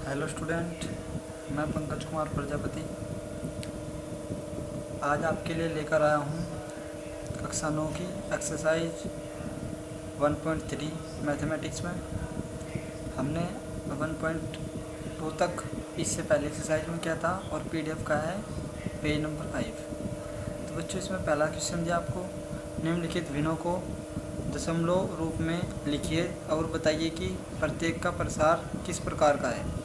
Hello student, मैं पंकज कुमार प्रजापति आज आपके लिए लेकर आया हूँ कक्षा 9 की एक्सरसाइज 1.3 मैथमेटिक्स में। हमने 1.2 तक इससे पहले एक्सरसाइज में किया था और पीडीएफ का है पेज नंबर 5। तो बच्चों, इसमें पहला क्वेश्चन दिया आपको, निम्नलिखित भिन्नों को दशमलव रूप में लिखिए और बताइए कि प्रत्येक का प्रसार किस प्रकार का है।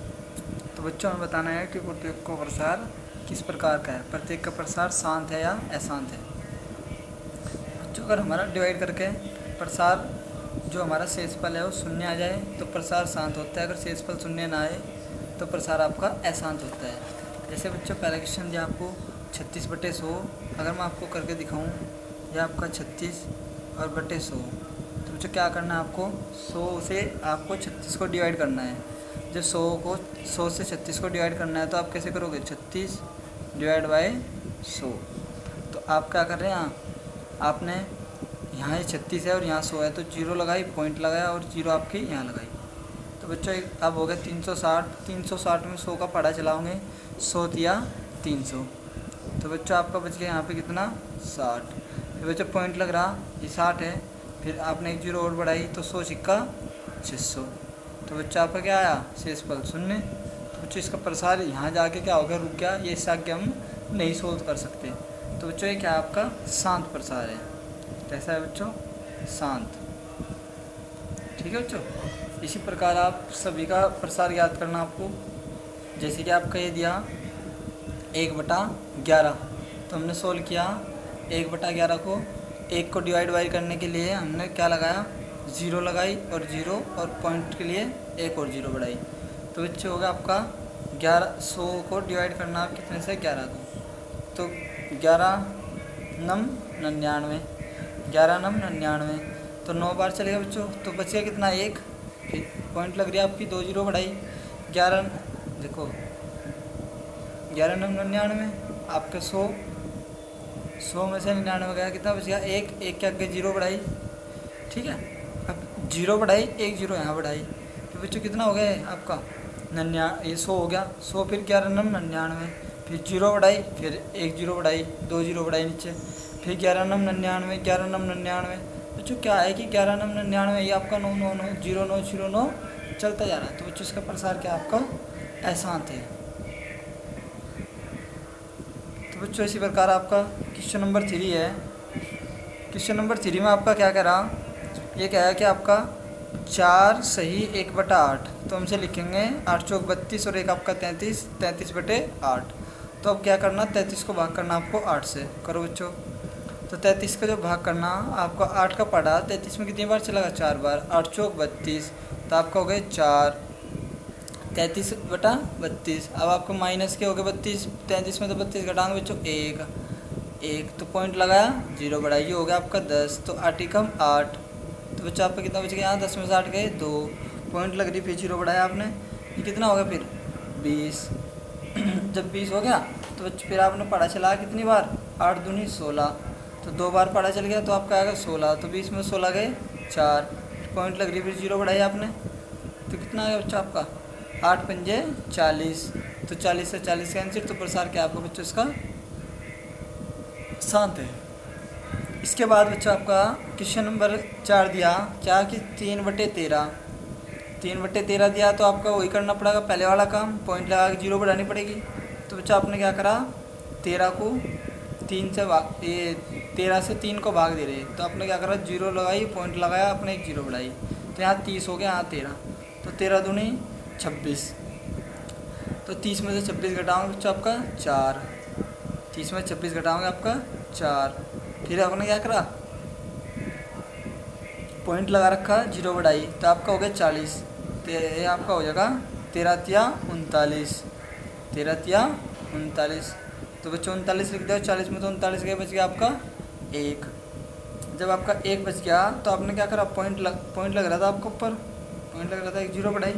तो बच्चों, हमें बताना है कि प्रत्येक का प्रसार किस प्रकार का है। प्रत्येक का प्रसार शांत है या अशांत है। बच्चों, अगर हमारा डिवाइड करके प्रसार जो हमारा शेषफल है वो शून्य आ जाए तो प्रसार शांत होता है। अगर शेषफल शून्य ना आए तो प्रसार आपका अशांत होता है। जैसे बच्चों, पहला क्वेश्चन दिया आपको 36/100। अगर मैं आपको करके दिखाऊं, यह आपका 36 और बटे 100। तो बच्चों, क्या करना है आपको, 100 से आपको 36 को डिवाइड करना है। जब 100 से 36 को डिवाइड करना है तो आप कैसे करोगे, 36 डिवाइड बाय 100। तो आप क्या कर रहे हैं, आपने यहाँ ये 36 है और यहाँ 100 है तो 0 लगाई, पॉइंट लगाया और 0 आपकी यहाँ लगाई। तो बच्चों, अब हो गया 360। 360 में 100 का पढ़ा चलाओगे, 100 दिया 300। तो बच्चों, आपका बच गया यहाँ पे कितना, 60। फिर बच्चों पॉइंट लग रहा, ये 60 है, फिर आपने एक 0 और बढ़ाई तो 100 सिक्का 600। तो बच्चा आपका क्या आया, शेषफल शून्य। तो बच्चों, इसका प्रसार यहाँ जाके क्या हो गया, रुक गया। ये इससे आगे हम नहीं सोल्व कर सकते। तो बच्चों, ये क्या आपका शांत प्रसार है। कैसा है बच्चों, शांत। ठीक है बच्चों, इसी प्रकार आप सभी का प्रसार याद करना आपको। जैसे कि आपका ये दिया 1/11, तो हमने सोल्व किया 1/11 को। 1 को डिवाइड बाई करने के लिए हमने क्या लगाया, 0 लगाई और 0 और पॉइंट के लिए एक और 0 बढ़ाई। तो बच्चे होगा आपका 11। 100 को डिवाइड करना आप कितने से, 11 को। तो 11 नम 99, 11 नम 99। तो 9 बार चलेगा बच्चों, तो बचेगा कितना, 1। फिर पॉइंट लग रही है आपकी, 2 0 बढ़ाई। 11 देखो, 11 नम 99 आपके 100 में से 99 गया, कितना बच गया, 1। 1 के आगे 0 बढ़ाई, ठीक है। अब 0 बढ़ाई, 1 0 यहाँ बढ़ाई, तो बच्चों कितना हो गया आपका, ये 100 हो गया। 100 फिर 11 नम 99, फिर 0 बढ़ाई, फिर 1 0 बढ़ाई, 2 0 बढ़ाई नीचे, फिर 11 नम 99, 11 नम 99। बच्चों क्या है कि 11 नम 99 ये आपका 9 9 9 0 9 0 9 चलता जा रहा है। तो बच्चों, इसका प्रसार क्या आपका अशांत है। तो बच्चों, इसी प्रकार आपका क्वेश्चन नंबर 3 है। क्वेश्चन नंबर 3 में आपका क्या कह रहा, ये क्या है कि आपका 4 सही 1/8। तो हमसे लिखेंगे 8 चौक 32 और एक आपका 33, 33/8। तो अब क्या करना, 33 को भाग करना आपको 8 से। करो बच्चों, तो 33 का जो भाग करना आपको 8 का पड़ा, 33 में कितनी बार चलेगा, 4 बार। 8 चौक 32, तो आपका हो गए 4, 33/32। अब आपको माइनस के हो गए 32, 33 में तो 32 घटाएंगे बच्चों, 1 तो पॉइंट लगाया, 0 बढ़ाइए, हो गया आपका 10। तो 8 एकम 8। तो बच्चा आपका कितना बच गया, यहाँ 10 में से 8 गए 2, पॉइंट लग रही, फिर 0 बढ़ाया आपने, ये कितना होगा फिर 20। जब 20 हो गया तो बच्चे फिर आपने पढ़ा चला कितनी बार, 8 दूनी 16। तो 2 बार पढ़ा चल गया, तो आपका आएगा 16। तो 20 में 16 गए 4, पॉइंट लग रही, फिर 0 बढ़ाया आपने, तो कितना आएगा बच्चा आपका, 8 पंजे 40। तो 40 से 40 कैंसिल। तो प्रसार क्या आपका बच्चों इसका शांत है। इसके बाद बच्चा आपका क्वेश्चन नंबर 4 दिया, 4 की 3/13। 3/13 दिया, तो आपका वही करना पड़ेगा पहले वाला काम, पॉइंट लगा के 0 बढ़ानी पड़ेगी। तो बच्चा आपने क्या करा, 13 को 3 से भाग, ये 13 से 3 को भाग दे रहे, तो आपने क्या करा, 0 लगाई, पॉइंट लगाया, आपने एक 0 बढ़ाई, तो यहाँ 30 हो गया, यहाँ 13। तो 13 दूनी 26। तो 30 में से 26 घटाओगे बच्चा आपका 4, 30 में 26 घटाओगे आपका 4। फिर आपने क्या करा, पॉइंट लगा रखा, 0 बढ़ाई, तो आपका हो गया 40। तो ये आपका हो जाएगा 13 तिया 39, 13 तिया 39। तो बच्चों 39 लिख दो, 40 में तो 39 गए, बच गया आपका 1। जब आपका 1 बच गया तो आपने क्या करा, पॉइंट लग रहा था आपको ऊपर, पॉइंट लग रहा था, 1 0 बढ़ाई।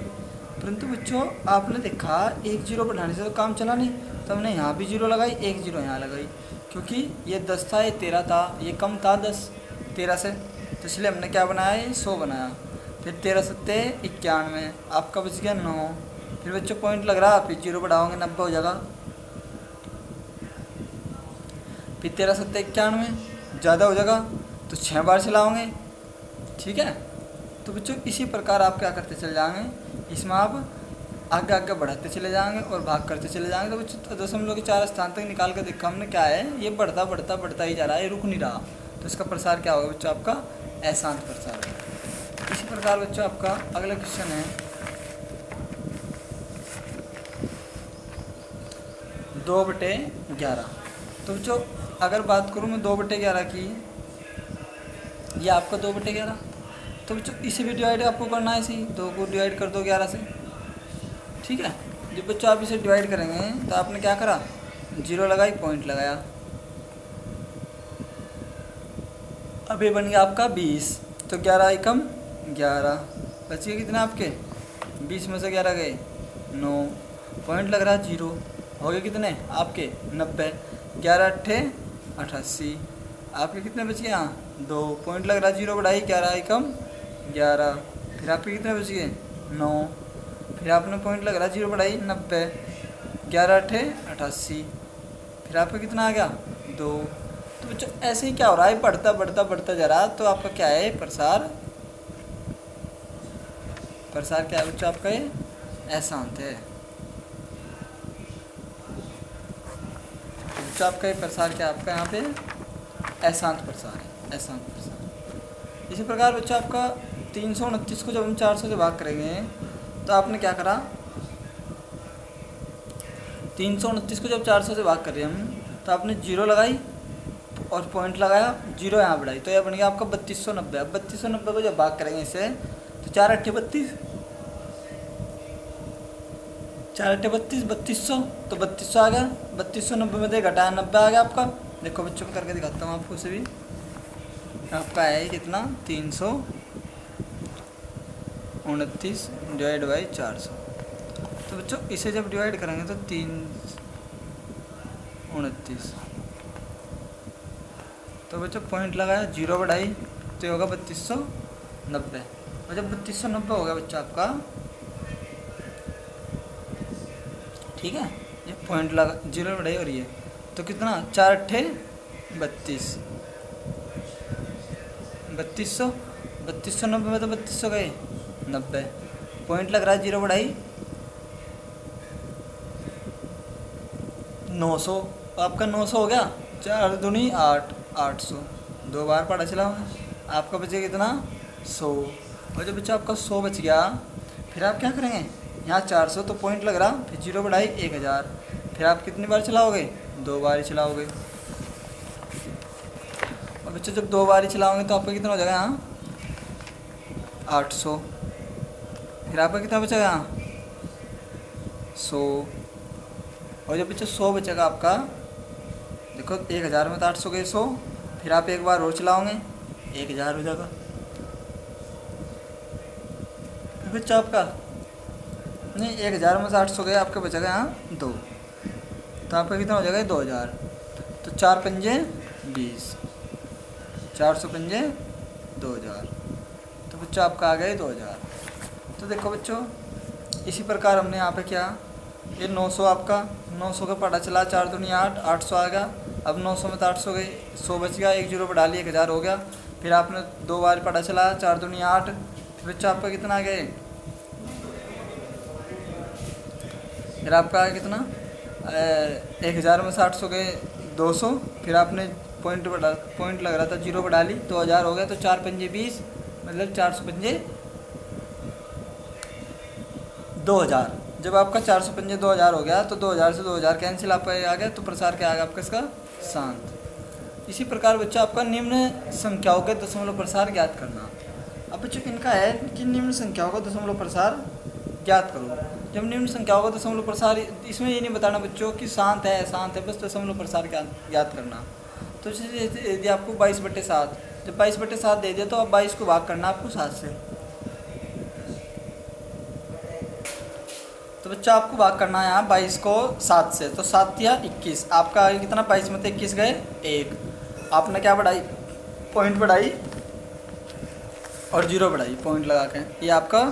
परंतु बच्चों आपने देखा 1 0 बढ़ाने से तो काम चला नहीं, तो हमने यहाँ भी 0 लगाई, 1 0 यहाँ लगाई, क्योंकि ये 10 था, ये 13 था, ये कम था 10 13 से, तो इसलिए हमने क्या बनाया, ये 100 बनाया। फिर 13 सत्ते 91, आपका बच गया 9। फिर बच्चों पॉइंट लग रहा, फिर 0 बढ़ाओगे 90 हो जाएगा। फिर 13 7 91 ज़्यादा हो जाएगा तो 6 बार चलाओगे। ठीक है, तो बच्चों इसी प्रकार आप क्या करते चले जाएंगे, इसमें आप आगे आगे बढ़ाते चले जाएंगे और भाग करते चले जाएंगे। तो बच्चों 0.4 स्थान तक निकाल कर देखा हमने, क्या है ये बढ़ता बढ़ता बढ़ता ही जा रहा है, ये रुक नहीं रहा। तो इसका प्रसार क्या होगा बच्चों, आपका अशांत प्रसार है। इसी प्रकार बच्चों आपका अगला क्वेश्चन है 2/11। तो बच्चों अगर बात करूँ मैं 2/11 की, ये आपका 2/11, तो बच्चों इसे भी डिवाइड आपको करना है, इसी 2 को डिवाइड कर दो 11 से। ठीक है, जब बच्चों आप इसे डिवाइड करेंगे तो आपने क्या करा, 0 लगाई, पॉइंट लगाया। अब ये बन गया आपका 20, तो 11 एकम 11, बचिए कितने आपके, 20 में से 11 गए 9, पॉइंट लग रहा 0, हो गए कितने आपके 90, 11 अट्ठे 88, आपके कितने बच गए यहाँ 2, पॉइंट लग रहा 0 बढ़ाई 11 एकम 11, फिर आपके कितने बच गए 9, फिर आपने पॉइंट लग रहा 0 बढ़ाई 90, 11 अट्ठे 88, फिर आपका कितना आ गया 2। तो बच्चों ऐसे ही क्या हो रहा है, बढ़ता बढ़ता बढ़ता जा रहा, तो आपका क्या है प्रसार, प्रसार क्या है बच्चों आपका, ये अशांत है। बच्चों आपका ये प्रसार क्या आपका यहाँ पे अशांत प्रसार है, अशांत प्रसार। इसी प्रकार बच्चों आपका 329 को जब हम 400 से भाग करेंगे तो आपने क्या करा, 329 को जब 400 से भाग करें हम तो आपने 0 लगाई और पॉइंट लगाया, 0 यहाँ बढ़ाई, तो यह बन गया आपका 3290। अब 3290 को जब भाग करेंगे इससे तो 4 अट्ठे 32, 4 अट्ठे 32, 3200, तो 3200 आ गया, 3290 में से घटाया 90 आ गया आपका। देखो बच्चों करके दिखाता हूँ आपको, उसे भी आपका है कितना 329 डिवाइड बाई 400। तो बच्चों इसे जब डिवाइड करेंगे तो 329, तो बच्चों पॉइंट लगाया 0 बढ़ाई तो ये होगा 3290, और जब 3290 हो गया बच्चा आपका, ठीक है, ये पॉइंट लगा 0 बढ़ाई और ये तो कितना 4 अट्ठे 32, 3200, 3290 में तो 3200 गए 90, पॉइंट लग रहा है 0 बढ़ाई 900, आपका 900 हो गया, 4 दूनी 8, 800, 2 बार पढ़ा चला आपका बचेगा कितना 100, और जब बच्चा आपका 100 बच गया फिर आप क्या करेंगे, यहाँ 400 तो पॉइंट लग रहा, फिर 0 बढ़ाई 1000, फिर आप कितनी बार चलाओगे 2 बार ही चलाओगे। और बच्चों जब 2 बार ही चलाओगे तो आपका कितना हो जाएगा यहाँ 800, फिर आपका कितना बचेगा यहाँ 100, और जब बच्चों 100 बचेगा आपका, देखो 1000 में तो 800 गए 100, फिर आप एक बार और चलाओगे 1000 हो जाएगा। बच्चा आपका नहीं 1000 में से 800 गए, आपका बचेगा यहाँ 2, तो आपका कितना हो जाएगा 2000, तो 4 पंजे 20, 400 पंजे 2000, तो बच्चों आपका आ गए 2000। तो देखो बच्चों इसी प्रकार हमने यहाँ पे क्या, ये 900 आपका 900 का पता चला, 4 दूनी 8, 800 आ गया। अब 900 में तो 800 गए, 100 बच गया, 1 0 बढ़ा लिया 1000 हो गया। फिर आपने 2 बार पता चला, 4 दूनी 8, फिर बच्चा आपका कितना आ गए, फिर आपका आ गया कितना 1000 में से 800 गए 200, फिर आपने पॉइंट लग रहा था 0 बढ़ा ली 2000 हो गया, तो 4 पंजे 20, मतलब 400 पंजे 2000। जब आपका 400 पंजे 2000 हो गया तो 2000 से 2000 कैंसिल आपका आ गया, तो प्रसार क्या आ गया आपका इसका शांत। इसी प्रकार बच्चा आपका निम्न संख्याओं के दशमलव प्रसार ज्ञात करना। अब बच्चों इनका है कि निम्न संख्याओं का दशमलव प्रसार ज्ञात करो। जब निम्न संख्याओं का दशमलव प्रसार, इसमें ये नहीं बताना बच्चों कि शांत है अशांत है, बस दशमलव प्रसार ज्ञात करना। तो यदि आपको 22/7, जब 22/7 दे दिया तो अब 22 को भाग करना आपको 7 से। तो बच्चा आपको भाग करना है यहाँ 22 को 7 से, तो 7 या 21, आपका आगे कितना 22 में से 21 गए 1, आपने क्या बढ़ाई पॉइंट बढ़ाई और 0 बढ़ाई पॉइंट लगा के, ये आपका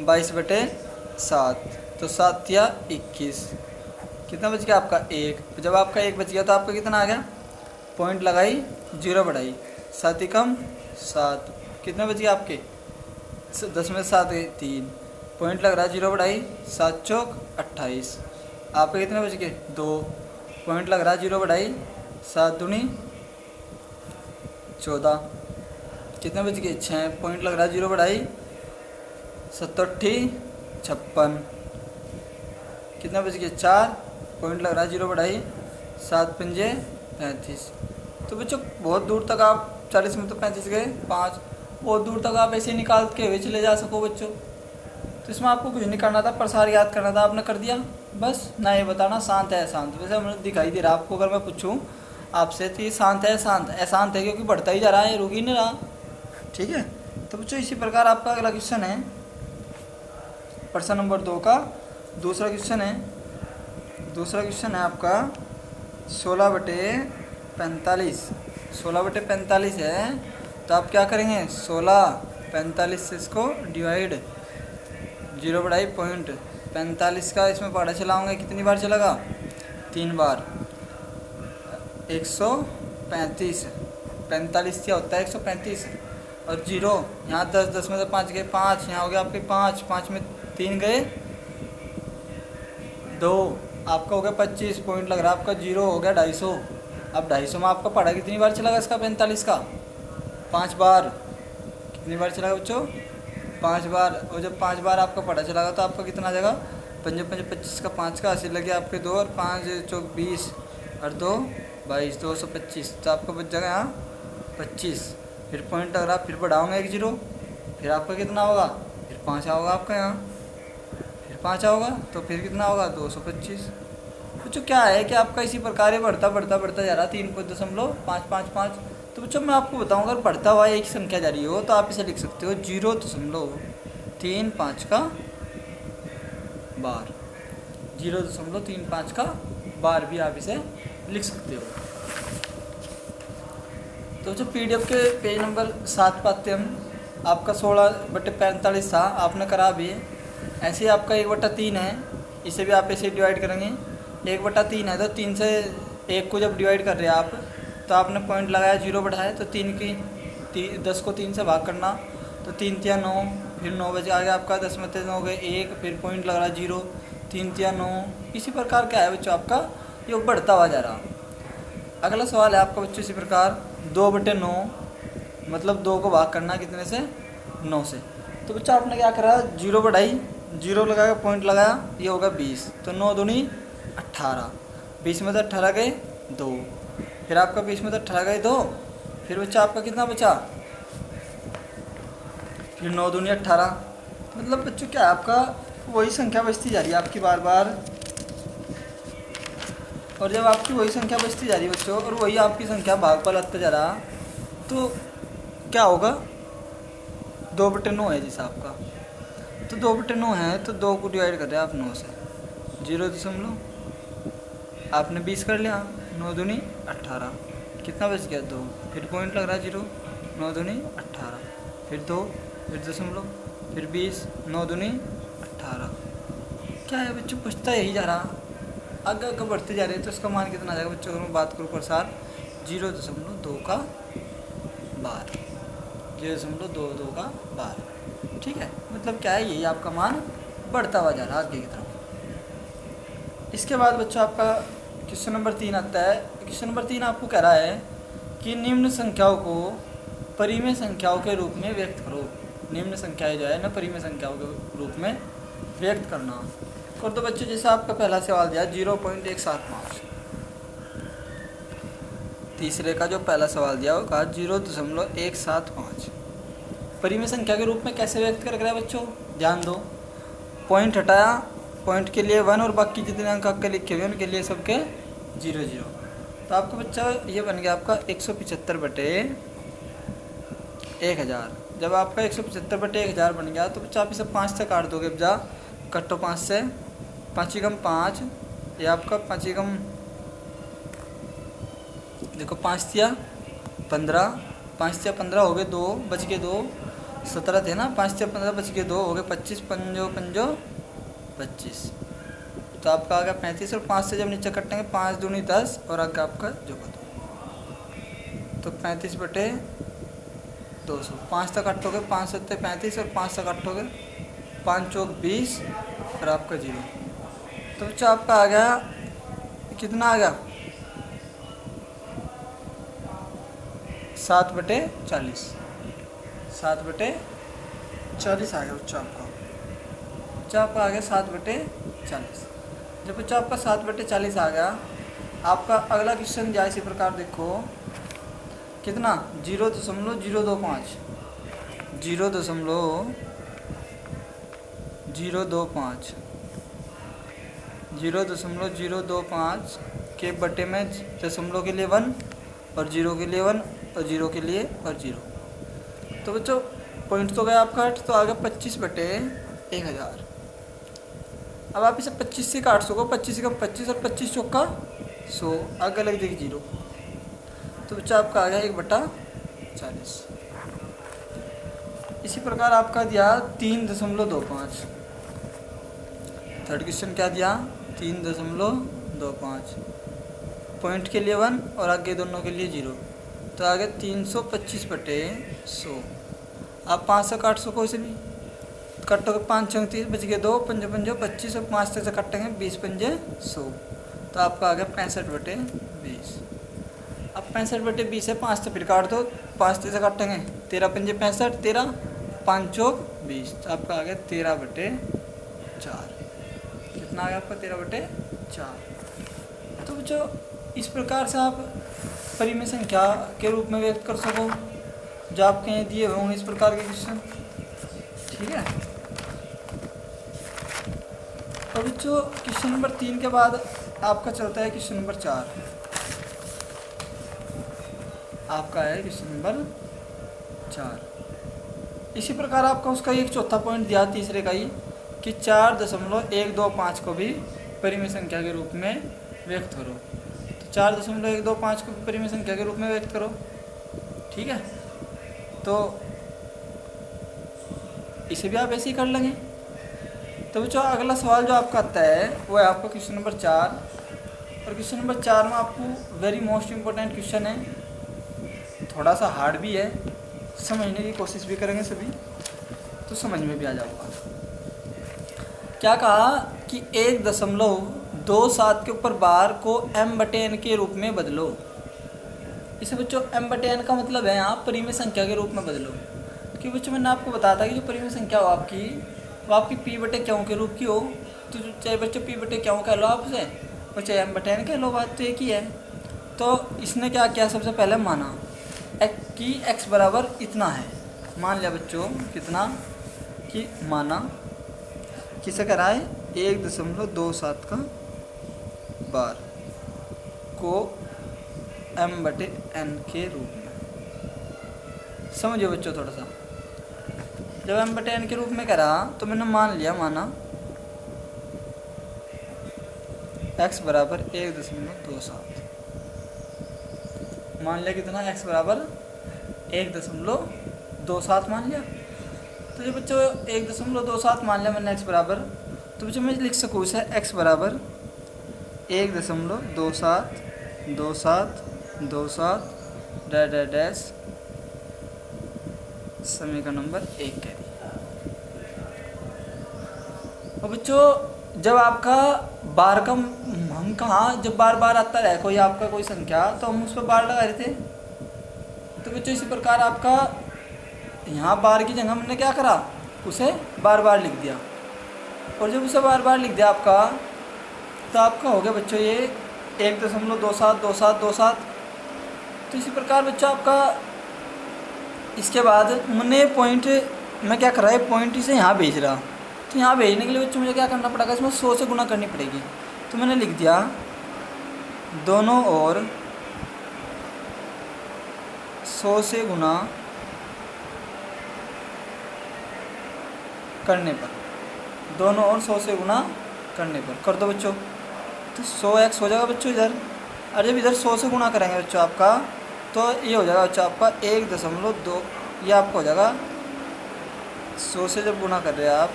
22/7 7, तो 7 या 21, कितना बच गया आपका 1। जब आपका 1 बच गया तो आपका कितना आ गया, पॉइंट लगाई, 0 बढ़ाई, 7 एकम 7, कितने बच गए आपके 10 में 7 गए 3, पॉइंट लग रहा है, 0 बढ़ाई, 7 चौक 28, आपके कितने बच गए 2, पॉइंट लग रहा है, 0 बढ़ाई, 7 दूनी 14, कितने बच गए 6, पॉइंट लग रहा है, 0 बढ़ाई, 7 अट्ठी 56, कितना बच गया 4, पॉइंट लग रहा है, 0 बढ़ाई, 7 पंजे 35। तो बच्चों बहुत दूर तक आप 40 में तो 35 गए 5, बहुत दूर तक आप ऐसे निकाल के हुए चले जा सको बच्चों। तो इसमें आपको कुछ नहीं करना था, प्रसार याद करना था, आपने कर दिया बस। ना ये बताना शांत है अशांत, वैसे हमें दिखाई दे रहा आपको, अगर मैं पूछूं आपसे तो ये शांत है अशांत, अशांत है क्योंकि बढ़ता ही जा रहा है, रुक ही नहीं रहा। ठीक है, तो बच्चों इसी प्रकार आपका अगला क्वेश्चन है प्रश्न नंबर 2 का दूसरा क्वेश्चन है। दूसरा क्वेश्चन है आपका 16/45, 16/45 है। तो आप क्या करेंगे 16/45 से इसको डिवाइड, 0 बढ़ाई पॉइंट 45 का इसमें पहाड़ा चलाऊंगे, कितनी बार चलेगा 3 बार, 135, 45 क्या होता है 135, और 0 यहाँ 10, 10 में से 5 गए 5, यहाँ हो गया आपके 5, 5 में 3 गए 2, आपका हो गया 25, पॉइंट लग रहा है आपका 0 हो गया 250। अब 250 में आपका पढ़ा कितनी बार चलेगा इसका 45 का 5 बार, कितनी बार चलेगा बच्चों 5 बार। और जब 5 बार आपका पढ़ा चलेगा तो आपका कितना आ जाएगा 5 5 25 का 5 का 80 लगे आपके 2 और 5 चौक 20 और 2 22, 225। तो आपका बच जाएगा यहाँ 25, फिर पॉइंट लग रहा फिर बढ़ाओगे 1 0, फिर आपका कितना होगा फिर 5 आओगा आपका यहाँ, फिर 5 आओगा तो फिर कितना होगा 225। बच्चों क्या है कि आपका इसी प्रकार ही बढ़ता बढ़ता बढ़ता जा रहा है 3.555। तो बच्चों मैं आपको बताऊँ अगर बढ़ता हुआ एक संख्या जा रही हो तो आप इसे लिख सकते हो 0.35 का बार, 0.35 का बार भी आप इसे लिख सकते हो। तो जो PDF के पेज नंबर 7 पाते हम, आपका 16/45 था, आपने करा भी ऐसे ही आपका 1/3 है, इसे भी आप ऐसे डिवाइड करेंगे, 1/3 है तो 3 से 1 को जब डिवाइड कर रहे हैं आप तो आपने पॉइंट लगाया 0 बढ़ाया तो 10 को 3 से भाग करना, तो 3 तिया 9, फिर 9 बजे आ गया आपका 10 में 3 हो गए 1, फिर पॉइंट लग रहा 0, 3 तिया 9। इसी प्रकार क्या है बच्चों आपका ये बढ़ता हुआ जा रहा। अगला सवाल है आपका बच्चों इसी प्रकार 2/9, मतलब 2 को भाग करना कितने से 9 से। तो बच्चा आपने क्या करा 0 बढ़ाई, 0 लगाया पॉइंट लगाया, ये होगा 20, तो 9 दूनी 18, 20 में से 18 गए 2, फिर आपका 20 में से 18 गए 2, फिर बच्चा आपका कितना बचा फिर 9 दूनी 18। मतलब बच्चों क्या है आपका वही संख्या बचती जा रही है आपकी बार बार, और जब आपकी वही संख्या बचती जा रही है बच्चों और वही आपकी संख्या भागफल आता जा रहा तो क्या होगा 2/9 है जैसा आपका, तो 2/9 है तो 2 को डिवाइड कर रहे हैं आप 9 से, 0 आपने 20 कर लिया, 9 दूनी 18, कितना बच गया 2, फिर पॉइंट लग रहा है 0, 9 दूनी 18, फिर 2, फिर दशमलव, फिर 20, 9 दूनी 18। क्या है बच्चों बचता यही जा रहा, आगे बढ़ते जा रहे हैं। तो इसका मान कितना आ जाएगा बच्चों अगर मैं बात करूँ प्रसार 0.22 का बार, 0.22 का बार। ठीक है, मतलब क्या है यही आपका मान बढ़ता हुआ जा रहा है आगे की तरफ। इसके बाद बच्चों आपका क्वेश्चन नंबर 3 आता है। क्वेश्चन नंबर 3 आपको कह रहा है कि निम्न संख्याओं को परिमेय संख्याओं के रूप में व्यक्त करो। निम्न संख्याएं जो है ना परिमेय संख्याओं के रूप में व्यक्त करना। और तो बच्चों जैसे आपका पहला सवाल दिया 0.175, तीसरे का जो पहला सवाल दिया वो कहा 0.175 परिमेय संख्या के रूप में कैसे व्यक्त कर रहा है बच्चों, ध्यान दो। पॉइंट हटाया, पॉइंट के लिए 1 और बाकी जितने अंक आपके लिखे हुए उनके लिए सबके 0 0। तो आपका बच्चा ये बन गया आपका 175/1000। जब आपका 175/1000 बन गया तो बच्चा आप इसे 5 से काट दोगे, जा कट्टो 5 से, 5 एकम 5, ये आपका 5 एकम देखो 5 तिया 15, 5 तिया 15 हो गए 2, बच गए 2, 17 थे ना, 5 तिया 15 बच गए 2 हो गए 25, 5 5 25। तो आपका आ गया 35 और 5 से जब नीचे कटेंगे 5 दूनी 10 और आगे आपका जो 2। तो 35/200, 5 तक काटोगे 5 7 35 और 5 तक काटोगे 5 चौक 20 और आपका 0। तो बच्चा आपका आ गया कितना आ गया 7/40, 7/40 आ गया बच्चा आपका। बच्चा आपका आ गया 7/40। जब बच्चा आपका 7/40 आ गया, आपका अगला क्वेश्चन जाए इसी प्रकार देखो कितना 0.025 0.025 के बटे में दशमलव के लिए 1 और 0 के लिए 1 और 0 के लिए और 0। तो बच्चों पॉइंट तो गया आपका 8, तो आ गया 25/1000। अब आप इसे 25 से काट सको, 25 का 25 और 25 चौका 100, आगे लग जाएगी 0। तो बच्चा आपका आ गया 1/40। इसी प्रकार आपका दिया 3.25। थर्ड क्वेश्चन क्या दिया 3.25, पॉइंट के लिए 1 और आगे दोनों के लिए 0। तो आ गया 325/100। आप 5 से काट सको इसे भी, कटोगे 5 चौक 30 बच गए 2 5 5 25 और 5 से कटेंगे 20 5 100। तो आपका आ गया 65/20। अब 65/20 है 5 से फिर काट दो, 5 से काटेंगे 13 5 65, 13 5 चौक 20। तो आपका आ गया 13/4। कितना आ गया आपका 13/4। तो बच्चों इस प्रकार से आप परिमेय संख्या के रूप में व्यक्त कर सको जो आपके यहाँ दिए होंगे इस प्रकार के क्वेश्चन। ठीक है। तो बच्चों क्वेश्चन नंबर 3 के बाद आपका चलता है क्वेश्चन नंबर 4। आपका है क्वेश्चन नंबर 4। इसी प्रकार आपका उसका एक चौथा पॉइंट दिया तीसरे का ही कि 4.125 को भी परिमेय संख्या के रूप में व्यक्त करो। तो 4.125 को भी परिमेय संख्या के रूप में व्यक्त करो। ठीक है। तो इसे भी आप ऐसे ही कर लेंगे। तो बच्चों अगला सवाल जो आपका आता है वो है आपका क्वेश्चन नंबर 4। और क्वेश्चन नंबर 4 में आपको वेरी मोस्ट इम्पोर्टेंट क्वेश्चन है, थोड़ा सा हार्ड भी है, समझने की कोशिश भी करेंगे सभी तो समझ में भी आ जाएगा। क्या कहा कि 1.27 के ऊपर बार को m/n के रूप में बदलो। इसे बच्चों m/n का मतलब है यहाँ परिमेय संख्या के रूप में बदलो। क्योंकि बच्चों मैंने आपको बताया था कि जो परिमेय संख्या हो आपकी वो आपकी p/q के रूप की हो। तो चाहे बच्चों p/q कह लो आप उसे और चाहे m/n कह लो, बात तो एक ही है। तो इसने क्या किया, सबसे पहले माना कि x बराबर इतना है। मान लिया बच्चों कितना कि माना किसे कराए 1.27 का बार को m/n के रूप में। समझिए बच्चों थोड़ा सा, जब m/n के रूप में करा तो मैंने मान लिया माना x बराबर 1.27। मान लिया कितना x बराबर 1.27 मान लिया। तो जो बच्चों 1.27 मान लिया मैंने x बराबर, तो बच्चों मैं लिख सकूँ इसे x बराबर 1.27 डैश समीकरण नंबर 1 कह दी। और बच्चों जब आपका बार का हम कहाँ जब बार बार आता रहे कोई आपका कोई संख्या तो हम उस पर बार लगा रहे थे। तो बच्चों इसी प्रकार आपका यहाँ बार की जगह हमने क्या करा, उसे बार बार लिख दिया। और जब उसे बार बार लिख दिया आपका तो आपका हो गया बच्चों ये 1.272727। तो इसी प्रकार बच्चों आपका इसके बाद मैंने पॉइंट मैं क्या कर रहा है पॉइंट इसे यहाँ भेज रहा। तो यहाँ भेजने के लिए बच्चों मुझे क्या करना पड़ेगा, इसमें 100 से गुना करनी पड़ेगी। तो मैंने लिख दिया दोनों ओर 100 से गुना करने पर, दोनों ओर 100 से गुना करने पर कर दो बच्चों। तो 100x हो जाएगा बच्चों इधर, और जब इधर 100 से गुना करेंगे बच्चों आपका तो ये हो जाएगा बच्चों आपका 1.2, ये आपका हो जाएगा 100 से जब गुना कर रहे हैं आप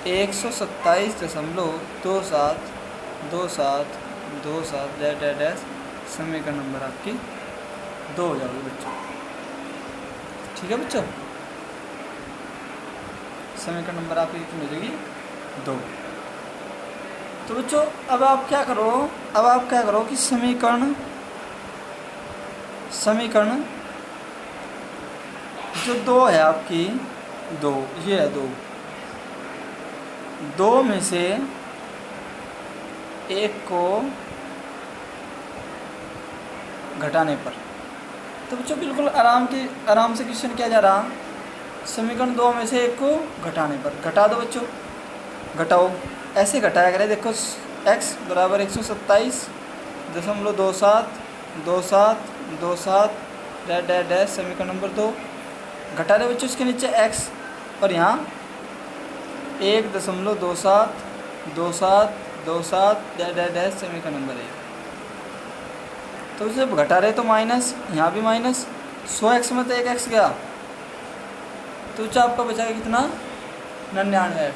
127.2727 डैश डैश डैश समीकरण नंबर आपकी 2 हो जाएगी बच्चों। ठीक है बच्चों, समीकरण नंबर आपकी कितनी हो जाएगी? 2। तो बच्चों अब आप क्या करो कि समीकरण जो 2 है आपकी 2, ये है 2 में से एक को घटाने पर, तो बच्चों बिल्कुल आराम से क्वेश्चन किया जा रहा। समीकरण 2 में से एक को घटाने पर घटा दो बच्चों, घटाओ, ऐसे घटाया करें। देखो x बराबर 127.2727 डैश डैश डैश समीकरण नंबर 2 घटा रहे बच्चों। इसके नीचे x और यहाँ 1.272727 डैश डैश डैश समीकरण नंबर 1। तो जब घटा रहे तो माइनस, यहाँ भी माइनस, 100x में तो 1x गया, तो आपका बचेगा कितना? 99x।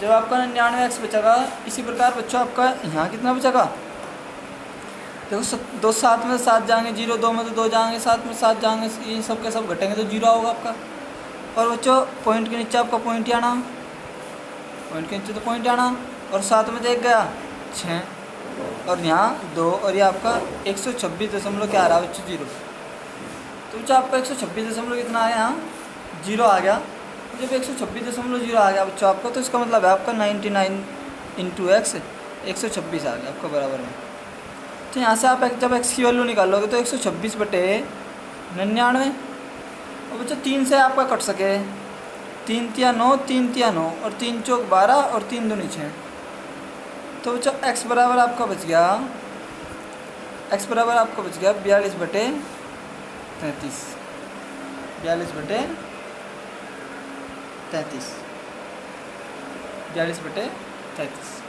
जब आपका 99x बचेगा, इसी प्रकार बच्चों आपका यहाँ कितना बचेगा? देखो 2 7 में 7 जाएंगे, 0 2 में तो 2 जाएंगे, 7 में 7 जाएंगे, ये सब के सब घटेंगे तो 0 होगा आपका। और बच्चों पॉइंट के नीचे आपका पॉइंट ही आना, पॉइंट के नीचे तो पॉइंट आना, और 7 में तो 1 गया 6, और यहाँ 2, और ये आपका 126 क्या आ रहा बच्चों? 0। तो बच्चों आपका 126 कितना आया? यहाँ 0 आ गया। जब 126.0 आ गया बच्चों आपका, तो इसका मतलब है आपका 99 इंटू एक्स 126 आ गया आपका बराबर में। तो यहाँ से आप जब x की वैल्यू निकालोगे तो 126/99, और बच्चों 3 से आपका कट सके, 3 तिया 9, 3 तिया 9, और 3 चौक 12, और 3 दूनी 6। तो बच्चों x बराबर आपका बच गया 42/33, 42/33।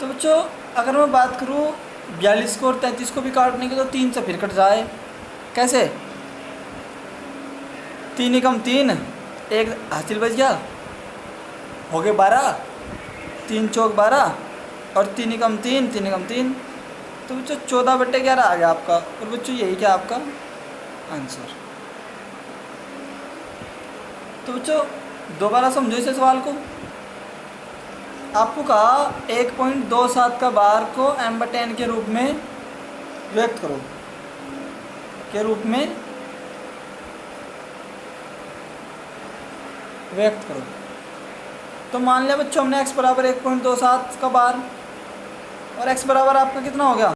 तो बच्चों अगर मैं बात करूँ 42 को और 33 को भी काटने की, तो 3 से फिर कट जाए। कैसे? 3 एकम 3, 1 हासिल बच गया, हो गए 12, 3 चौक 12, और 3 एकम 3, 3 एकम 3, तो बच्चों 14/11 आ गया आपका। और बच्चों यही क्या आपका आंसर। तो बच्चों दोबारा समझो इस सवाल को। आपको कहा 1.27 का बार को m/n के रूप में व्यक्त करो, तो मान लिया बच्चों हमने x बराबर 1.27 का बार, और x बराबर आपका कितना हो गया?